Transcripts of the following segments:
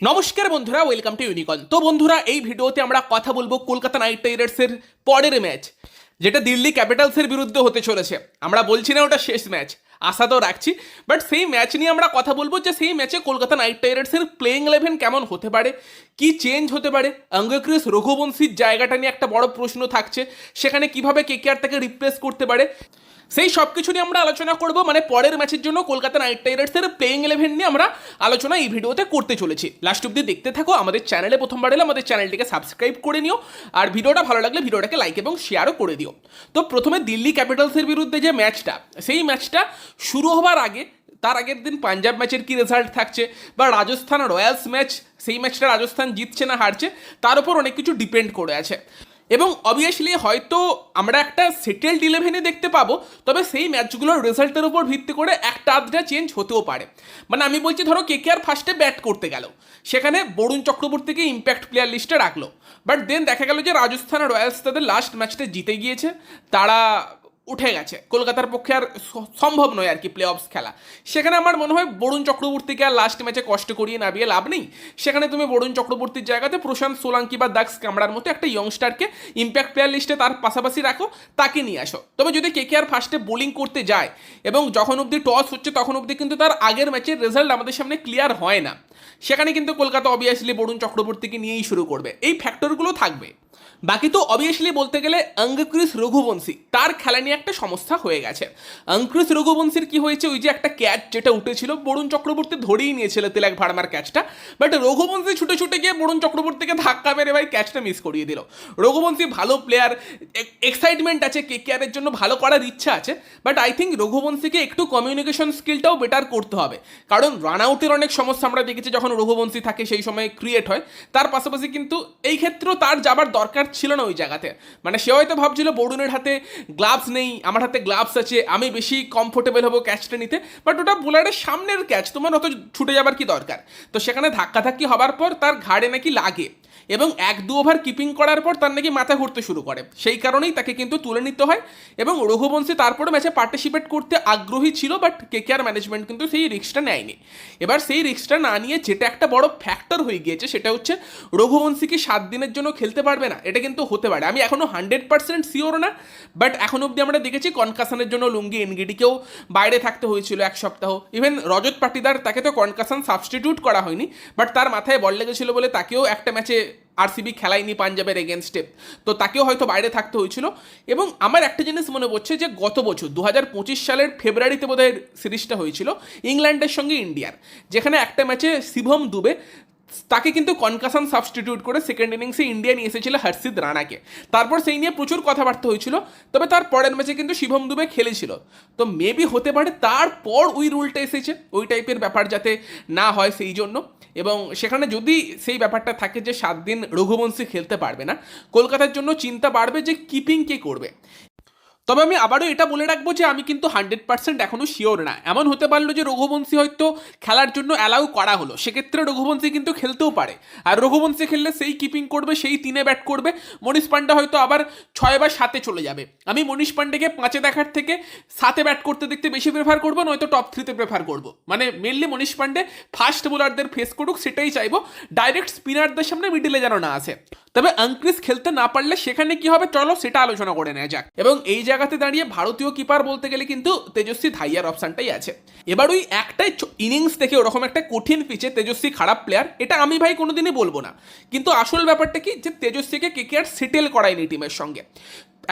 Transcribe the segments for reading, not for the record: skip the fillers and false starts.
নমস্কার বন্ধুরা, welcome to unicorn. তো বন্ধুরা, এই ভিডিওতে আমরা কথা বলবো কলকাতা নাইট রাইডার্সের পরের ম্যাচ, যেটা দিল্লি ক্যাপিটালসের বিরুদ্ধে হতে চলেছে। আমরা বলছি না ওটা শেষ ম্যাচ, আশা তো রাখছি, বাট সেই ম্যাচ নিয়ে আমরা কথা বলবো যে সেই ম্যাচে কলকাতা নাইট রাইডার্সের প্লেইং ইলেভেন কেমন হতে পারে, কি চেঞ্জ হতে পারে, অঙ্গক্রিস রঘুবংশীর জায়গাটা নিয়ে একটা বড় প্রশ্ন থাকছে, সেখানে কিভাবে কেকেআর তাকে রিপ্লেস করতে পারে, সেই সব কিছু নিয়ে আমরা আলোচনা করব। মানে পরের ম্যাচের জন্য কলকাতা নাইট রাইডার্সের প্লেইং ইলেভেন নিয়ে আমরা আলোচনা এই ভিডিওতে করতে চলেছি। লাস্ট অব্দি দেখতে থাকো। আমাদের চ্যানেলে প্রথমবার এলে আমাদের চ্যানেলটিকে সাবস্ক্রাইব করে নিও, আর ভিডিওটা ভালো লাগলে ভিডিওটাকে লাইক এবং শেয়ারও করে দিও। তো প্রথমে দিল্লি ক্যাপিটালসের বিরুদ্ধে যে ম্যাচটা, সেই ম্যাচটা শুরু হবার আগে তার আগের দিন পাঞ্জাব ম্যাচের কি রেজাল্ট থাকছে, বা রাজস্থান রয়্যালস ম্যাচ, সেই ম্যাচটা রাজস্থান জিতছে না হারছে, তার উপর অনেক কিছু ডিপেন্ড করে আছে। এবং অবভিয়াসলি হয়তো আমরা একটা সেটেলড ইলেভেনে দেখতে পাবো, তবে সেই ম্যাচগুলোর রেজাল্টের উপর ভিত্তি করে একটা আধটা চেঞ্জ হতেও পারে। মানে আমি বলছি, ধরো কেকেআর ফার্স্টে ব্যাট করতে গেল, সেখানে বরুণ চক্রবর্তীকে ইম্প্যাক্ট প্লেয়ার লিস্টে রাখলো, বাট দেন দেখা গেল যে রাজস্থান রয়্যালস তাদের লাস্ট ম্যাচটা জিতে গিয়েছে, তারা উঠে গেছে, কলকাতার পক্ষে আর সম্ভব নয় আর কি প্লে অফস খেলা। সেখানে আমার মনে হয় বরুণ চক্রবর্তীকে আর লাস্ট ম্যাচে কষ্ট করিয়ে নামিয়ে লাভ নেই। সেখানে তুমি বরুণ চক্রবর্তীর জায়গাতে প্রশান্ত সোলাঙ্কি বা দাক্স কামড়ার মতো একটা ইয়ংস্টারকে ইম্প্যাক্ট প্লেয়ার লিস্টে তার পাশাপাশি রাখো, তাকে নিয়ে আসো। তবে যদি কেকেআর ফার্স্টে বোলিং করতে যায় এবং যখন অবধি টস হচ্ছে তখন অবধি কিন্তু তার আগের ম্যাচের রেজাল্ট আমাদের সামনে ক্লিয়ার হয় না, সেখানে কিন্তু কলকাতা অবভিয়াসলি বরুণ চক্রবর্তীকে নিয়েই শুরু করবে। এই ফ্যাক্টরগুলো থাকবে। বাকি তো অবভিয়াসলি বলতে গেলে অঙ্গক্রিস রঘুবংশী, তার খেলা নিয়ে একটা সমস্যা হয়ে গেছে। অঙ্কুশ রঘুবংশীর কি হয়েছে, ওই যে একটা ক্যাচ যেটা উঠেছিল, বরুণ চক্রবর্তী ধরেই নিয়েছিল তিলক ভার্মার ক্যাচটা, বাট রঘুবংশী ছুটে ছুটে গিয়ে বরুণ চক্রবর্তীকে ধাক্কা মেরে ভাই ক্যাচটা মিস করিয়ে দিল। রঘুবংশী ভালো প্লেয়ার, এক্সাইটমেন্ট আছে কেকেআরের জন্য, ভালো করার ইচ্ছা আছে, বাট আই থিঙ্ক রঘুবংশীকে একটু কমিউনিকেশন স্কিলটাও বেটার করতে হবে, কারণ রান আউটের অনেক সমস্যা আমরা দেখেছি যখন রঘুবংশী থাকে সেই সময় ক্রিয়েট হয়। তার পাশাপাশি কিন্তু এই ক্ষেত্রেও তার যাবার দরকার ছিল না ওই জায়গাতে। মানে সে হয়তো ভাবছিল বরুণের হাতে গ্লাভস নেই, আমার হাতে গ্লাভস আছে, আমি বেশি কমফোর্টেবল হবো ক্যাচটা নিতে, বাট ওটা বোলারের সামনের ক্যাচ, তোমার অত ছুটে যাবার কি দরকার। তো সেখানে ধাক্কাধাক্কি হবার পর তার ঘাড়ে নাকি লাগে, এবং 1-2 ওভার কিপিং করার পর তার নাকি মাথা ঘুরতে শুরু করে, সেই কারণেই তাকে কিন্তু তুলে নিতে হয়। এবং রঘুবংশী তারপরে ম্যাচে পার্টিসিপেট করতে আগ্রহী ছিল, বাট কেকেআর ম্যানেজমেন্ট কিন্তু সেই রিস্কটা নেয়নি। এবার সেই রিস্কটা না নিয়ে যেটা একটা বড় ফ্যাক্টর হয়ে গিয়েছে, সেটা হচ্ছে রঘুবংশী কি 7 দিনের জন্য খেলতে পারবে না, এটা কিন্তু হতে পারে। আমি এখনো 100% শিওর না, বাট এখন অব্দি আমরা দেখেছি কনকাশনের জন্য লুঙ্গি এনগিডিকেও বাইরে থাকতে হয়েছিল 1 সপ্তাহ। ইভেন রজত পাটিদার, তাকে তো কনকাশন সাবস্টিটিউট করা হয়নি, বাট তার মাথায় বল লেগেছিল বলে তাকেও একটা ম্যাচে আরসিবি খেলায়নি পাঞ্জাবের এগেনস্টে, তো তাকেও হয়তো বাইরে থাকতে হয়েছিল। এবং আমার একটা জিনিস মনে পড়ছে যে গত বছর 2025 সালের ফেব্রুয়ারিতে বোধহয় সিরিজটা হয়েছিল ইংল্যান্ডের সঙ্গে ইন্ডিয়ার, যেখানে একটা ম্যাচে শিবম দুবে, তাকে কিন্তু কনকাশন সাবস্টিটিউট করে সেকেন্ড ইনিংসে ইন্ডিয়া নিয়ে এসেছিল হর্ষিত রানাকে। তারপর সেই নিয়ে প্রচুর কথাবার্তা হয়েছিল, তবে তার পরের ম্যাচে কিন্তু শিবম দুবে খেলেছিল। তো মেবি হতে পারে তারপর ওই রুলটা এসেছে, ওই টাইপের ব্যাপার যাতে না হয় সেই জন্য। এবং সেখানে যদি সেই ব্যাপারটা থাকে যে 7 দিন রঘুবংশী খেলতে পারবে না, কলকাতার জন্য চিন্তা বাড়বে যে কিপিং কে করবে। তবে আমি আবারও এটা বলে রাখবো যে আমি কিন্তু 100% এখনও শিওর না। এমন হতে পারলো যে রঘুবংশী হয়তো খেলার জন্য অ্যালাউ করা হলো, সেক্ষেত্রে রঘুবংশী কিন্তু খেলতেও পারে, আর রঘুবংশী খেললে সেই কিপিং করবে, সেই 3-এ ব্যাট করবে, মনীষ পান্ডে হয়তো আবার 6 বা 7-এ চলে যাবে। আমি মনীষ পান্ডেকে 5-এ দেখার থেকে 7-এ ব্যাট করতে দেখতে বেশি প্রেফার করবো, নয়তো টপ 3-তে প্রেফার করবো। মানে মেনলি মনীষ পান্ডে ফাস্ট বোলারদের ফেস করুক, সেটাই চাইবো, ডাইরেক্ট স্পিনারদের সামনে মিডিলে যেন না আসে। তবে অঙ্কুশ খেলতে না পারলে সেখানে কি হবে, চলো সেটা আলোচনা করে নেওয়া যাক। এবং এই জায়গাতে দাঁড়িয়ে ভারতীয় কিপার বলতে গেলে কিন্তু তেজস্বী ধাইয়ার অপশনটাই আছে। এবার ওই একটাই ইনিংস থেকে ওরকম একটা কঠিন পিচে তেজস্বী খারাপ প্লেয়ার, এটা আমি ভাই কোনোদিনই বলবো না, কিন্তু আসল ব্যাপারটা কি যে তেজস্বীকে কেকেআর সেটেল করায়নি টিমের সঙ্গে।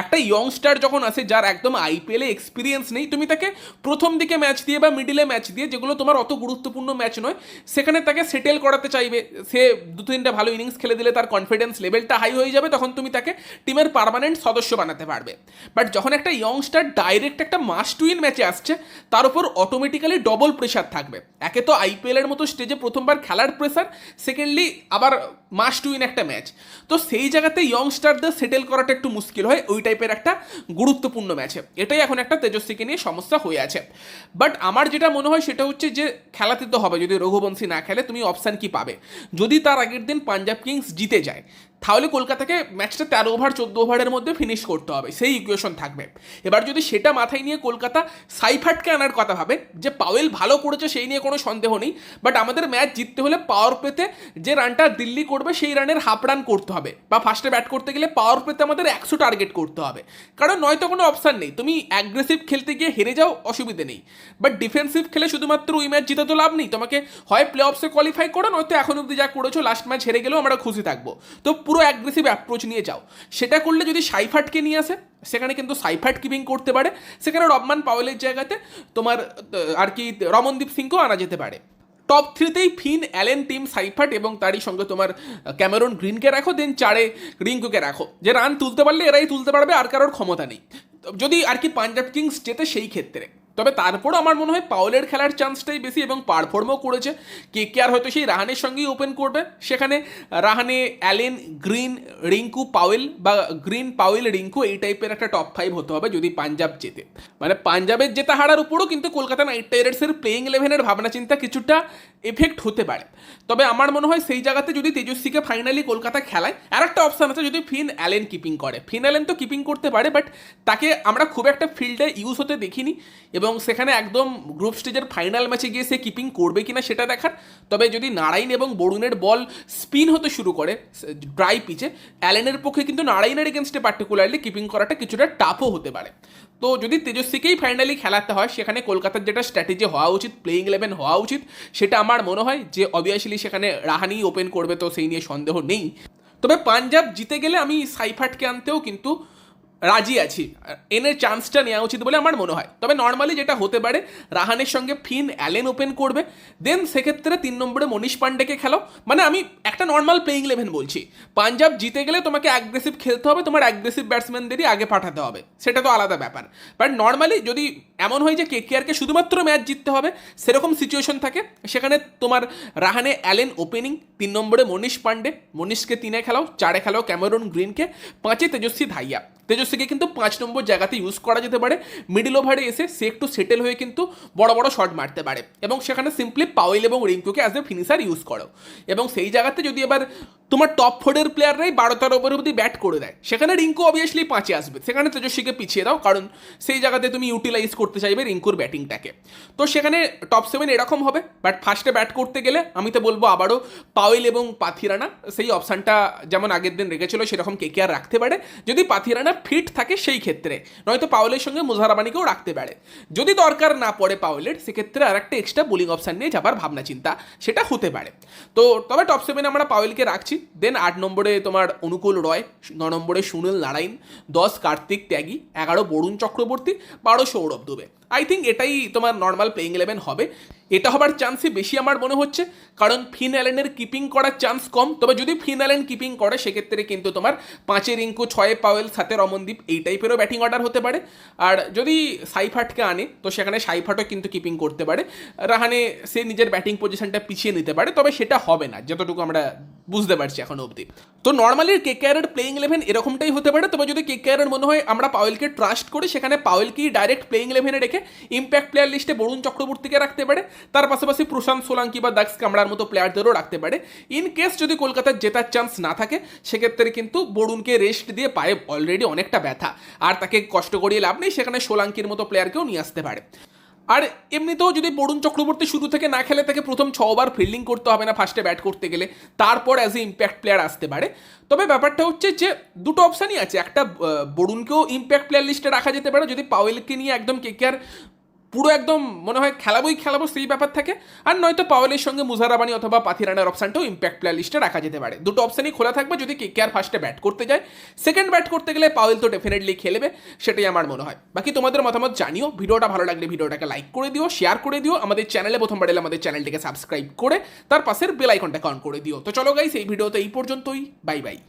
একটা ইয়ংস্টার যখন আসে, যার একদম আইপিএলে এক্সপিরিয়েন্স নেই, তুমি তাকে প্রথম দিকে ম্যাচ দিয়ে বা মিডিলে ম্যাচ দিয়ে, যেগুলো তোমার অত গুরুত্বপূর্ণ ম্যাচ নয়, সেখানে তাকে সেটেল করাতে চাইবে। সে 2-3টা ভালো ইনিংস খেলে দিলে তার কনফিডেন্স লেভেলটা হাই হয়ে যাবে, তখন তুমি তাকে টিমের পার্মানেন্ট সদস্য বানাতে পারবে। বাট যখন একটা ইয়ংস্টার ডাইরেক্ট একটা মাস্ট উইন ম্যাচে আসছে, তার উপর অটোমেটিক্যালি ডবল প্রেশার থাকবে। একে তো আইপিএলের মতো স্টেজে প্রথমবার খেলার প্রেশার, সেকেন্ডলি আবার মাস্ট উইন একটা ম্যাচ, তো সেই জায়গাতে ইয়ংস্টারদের সেটেল করাটা একটু মুশকিল হয় ওই টাইপের একটা গুরুত্বপূর্ণ ম্যাচে। এটাই এখন একটা তেজস্বীকে নিয়ে সমস্যা হয়ে আছে। বাট আমার যেটা মনে হয় সেটা হচ্ছে যে খেলাতে তো হবে, যদি রঘুবংশী না খেলে তুমি অপশান কি পাবে। যদি তার আগের দিন পাঞ্জাব কিংস জিতে যায়, তাহলে কলকাতাকে ম্যাচটা 13 ওভার 14 ওভারের মধ্যে ফিনিশ করতে হবে, সেই ইকুয়েশন থাকবে। এবার যদি সেটা মাথায় নিয়ে কলকাতা সাইফাটকে আনার কথা ভাবে, যে পাওয়েল ভালো করেছে সেই নিয়ে কোনো সন্দেহ নেই, বাট আমাদের ম্যাচ জিততে হলে পাওয়ার প্লেতে যে রানটা দিল্লি করবে সেই রানের হাফ রান করতে হবে, বা ফার্স্টে ব্যাট করতে গেলে পাওয়ার প্লেতে আমাদের 100 টার্গেট করতে হবে, কারণ নয়তো কোনো অপশান নেই। তুমি অ্যাগ্রেসিভ খেলতে গিয়ে হেরে যাও, অসুবিধে নেই, বাট ডিফেন্সিভ খেলে শুধুমাত্র ওই ম্যাচ জিতে তো লাভ নেই। তোমাকে হয় প্লে অফসে কোয়ালিফাই করো, নয়তো এখন অব্দি যা করেছো লাস্ট ম্যাচ হেরে গেলেও আমরা খুশি থাকবো। তো পুরো অ্যাগ্রেসিভ অ্যাপ্রোচ নিয়ে যাও। সেটা করলে যদি সাইফাটকে নিয়ে আসে, সেখানে কিন্তু সাইফাট কিপিং করতে পারে, সেখানে রবমান পাওয়েলের জায়গাতে তোমার আর কি রমনদীপ সিংকেও আনা যেতে পারে। টপ 3তেই ফিন, অ্যালেন, টিম সাইফাট এবং তারই সঙ্গে তোমার ক্যামেরন গ্রিনকে রাখো, দেন 4-এ রিঙ্কুকে রাখো। যে রান তুলতে পারলে এরাই তুলতে পারবে, আর কারোর ক্ষমতা নেই যদি আর কি পাঞ্জাব কিংস জেতে সেই ক্ষেত্রে। তবে তারপরও আমার মনে হয় পাওয়েলের খেলার চান্সটাই বেশি, এবং পারফর্মও করেছে। কেকেআর হয়তো সেই রাহানের সঙ্গেই ওপেন করবে, সেখানে Rahane, Allen, Green, Rinku, Powell, বা গ্রিন, পাওয়েল, রিঙ্কু, এই টাইপের একটা টপ 5 হতে হবে যদি পাঞ্জাব জেতে। মানে পাঞ্জাবের জেতা হারার উপরও কিন্তু কলকাতা নাইট রাইডার্সের প্লেইং 11-এর ভাবনা চিন্তা কিছুটা এফেক্ট হতে পারে। তবে আমার মনে হয় সেই জায়গাতে যদি তেজস্বীকে ফাইনালি কলকাতা খেলায়, আর একটা অপশান আছে যদি ফিন অ্যালেন কিপিং করে। ফিন অ্যালেন তো কিপিং করতে পারে, বাট তাকে আমরা খুব একটা ফিল্ডে ইউজ হতে দেখিনি, এবং সেখানে একদম গ্রুপ স্টেজের ফাইনাল ম্যাচে গিয়ে সে কিপিং করবে কিনা সেটা দেখার। তবে যদি নারাইন এবং বরুণের বল স্পিন হতে শুরু করে ড্রাই পিচে, অ্যালেনের পক্ষে কিন্তু নারাইনের এগেনস্টে পার্টিকুলারলি কিপিং করাটা কিছুটা টাফও হতে পারে। তো যদি তেজস্বীকেই ফাইনালি খেলাতে হয়, সেখানে কলকাতার যেটা স্ট্র্যাটেজি হওয়া উচিত, প্লেইং 11 হওয়া উচিত, সেটা আমার মনে হয় যে অবভিয়াসলি সেখানে রাহানি ওপেন করবে, তো সেই নিয়ে সন্দেহ নেই। তবে পাঞ্জাব জিতে গেলে আমি সাইফাটকে আনতেও কিন্তু রাজি আছি, এনের চান্সটা নেওয়া উচিত বলে আমার মনে হয়। তবে নর্মালি যেটা হতে পারে, রাহানের সঙ্গে ফিন অ্যালেন ওপেন করবে, দেন সেক্ষেত্রে 3 নম্বরে মনীষ পান্ডেকে খেলাও। মানে আমি একটা নর্মাল প্লেইং 11 বলছি। পাঞ্জাব জিতে গেলে তোমাকে অ্যাগ্রেসিভ খেলতে হবে, তোমার অ্যাগ্রেসিভ ব্যাটসম্যানদেরই আগে পাঠাতে হবে, সেটা তো আলাদা ব্যাপার। বাট নর্মালি যদি এমন হয় যে কেকেআরকে শুধুমাত্র ম্যাচ জিততে হবে, সেরকম সিচুয়েশন থাকে, সেখানে তোমার রাহানে, অ্যালেন ওপেনিং, 3 নম্বরে মনীষ পান্ডে, মনীষকে 3-এ খেলাও, 4-এ খেলাও ক্যামেরন গ্রিনকে, 5-এ তেজস্বী ধাইয়া। তেজস্বীকে কিন্তু 5 নম্বর জায়গাতে ইউজ করা যেতে পারে, মিডিল ওভারে এসে সে একটু সেটেল হয়ে কিন্তু বড় বড় শট মারতে পারে, এবং সেখানে সিম্পলি পাওয়েল এবং রিঙ্কুকে অ্যাজ এ ফিনিশার ইউজ করো। এবং সেই জায়গাতে যদি এবার তোমার টপ 4-এর প্লেয়াররাই 12-13 ওভার অবধি ব্যাট করে দেয়, সেখানে রিঙ্কু অবভিয়াসলি 5-এ আসবে, সেখানে তেজস্বীকে পিছিয়ে দাও, কারণ সেই জায়গাতে তুমি ইউটিলাইজ করতে চাইবে রিঙ্কুর ব্যাটিংটাকে। তো সেখানে টপ 7 এরকম হবে। বাট ফার্স্টে ব্যাট করতে গেলে আমি তো বলবো আবারও পাওয়েল এবং পাথিরানা, সেই অপশানটা যেমন আগের দিন রেখেছিল সেরকম কেকেআর রাখতে পারে, যদি পাথিরানা ফিট থাকে সেই ক্ষেত্রে, নয়তো পাওয়েলের সঙ্গে মুজারাবানিকেও রাখতে পারে। যদি দরকার না পড়ে পাওয়েলের, সেক্ষেত্রে আর একটা এক্সট্রা বোলিং অপশান নিয়ে যাবার ভাবনা চিন্তা সেটা হতে পারে। তো তবে টপ 7 আমরা পাওয়েলকে রাখছি। দেন 8 নম্বরে তোমার অনুকূল রয়, 9 নম্বরে Sunil Narine, 10 Kartik Tyagi, 11 Varun Chakraborty, 12 Sourav Dubey. I think এটাই তোমার নর্মাল প্লেইং 11 হবে। এটা হবার চান্সই বেশি আমার মনে হচ্ছে, কারণ ফিন অ্যালেনের কিপিং করার চান্স কম। তবে যদি ফিন অ্যালেন কিপিং করে, সেক্ষেত্রে কিন্তু তোমার 5-এ রিঙ্কু, 6-এ পাওয়েল, 7-এ রমনদীপ, এই টাইপেরও ব্যাটিং অর্ডার হতে পারে। আর যদি সাইফাটকে আনে, তো সেখানে সাইফাটও কিন্তু কিপিং করতে পারে, রাহানে সে নিজের ব্যাটিং পজিশনটা পিছিয়ে নিতে পারে, তবে সেটা হবে না যতটুকু আমরা বুঝতে পারছি এখন অবধি। তো নর্মালি কেকেআরের প্লেইং 11 এরকমটাই হতে পারে। তবে যদি কেকেআরের মনে হয় আমরা পাওয়েলকে ট্রাস্ট করি, সেখানে পাওয়েলকেই ডাইরেক্ট প্লেইং 11-এ রেখে ইম্প্যাক্ট প্লেয়ার লিস্টে বরুণ চক্রবর্তীকে রাখতে পারে, তার পাশাপাশি প্রশান্ত সোলাঙ্কি বা দাক্স কামরার মতো প্লেয়ারদেরও রাখতে পারে। ইন কেস যদি কলকাতার জেতার চান্স না থাকে, সেক্ষেত্রে কিন্তু বরুণকে রেস্ট দিয়ে, পায়ে অলরেডি অনেকটা ব্যথা, আর তাকে কষ্ট করিয়ে লাভ নেই, সেখানে সোলাঙ্কির মতো প্লেয়ারকেও নিয়ে আসতে পারে। আর এমনিতেও যদি বরুণ চক্রবর্তী শুরু থেকে না খেলে, তাকে প্রথম 6 ওভার ফিল্ডিং করতে হবে না ফার্স্টে ব্যাট করতে গেলে, তারপর অ্যাজ এ ইম্প্যাক্ট প্লেয়ার আসতে পারে। তবে ব্যাপারটা হচ্ছে যে দুটো অপশানই আছে, একটা বরুণকেও ইম্প্যাক্ট প্লেয়ার লিস্টে রাখা যেতে পারে যদি পাওয়েলকে নিয়ে একদম কেকেআর পুরো একদম মনে হয় খেলাবো সেই ব্যাপার থাকে, আর নয়তো পাওয়েলের সঙ্গে মুজারাবানি অথবা পাথিরানার অপশানটাও ইম্প্যাক্ট প্লেয়ার লিস্টে রাখা যেতে পারে। দুটো অপশানই খোলা থাকবে যদি কেকেআর ফার্স্টে ব্যাট করতে যায়। সেকেন্ড ব্যাট করতে গেলে পাওয়েল তো ডেফিনেটলি খেলবে, সেটাই আমার মনে হয়। বাকি তোমাদের মতামত জানিও। ভিডিওটা ভালো লাগলে ভিডিওটাকে লাইক করে দিও, শেয়ার করে দিও। আমাদের চ্যানেলে প্রথমবার এলে আমাদের চ্যানেলটিকে সাবস্ক্রাইব করে তার পাশের বেল আইকনটাকে অন করে দিও। তো চলো গাইস, এই ভিডিওতে এই পর্যন্তই। Bye bye.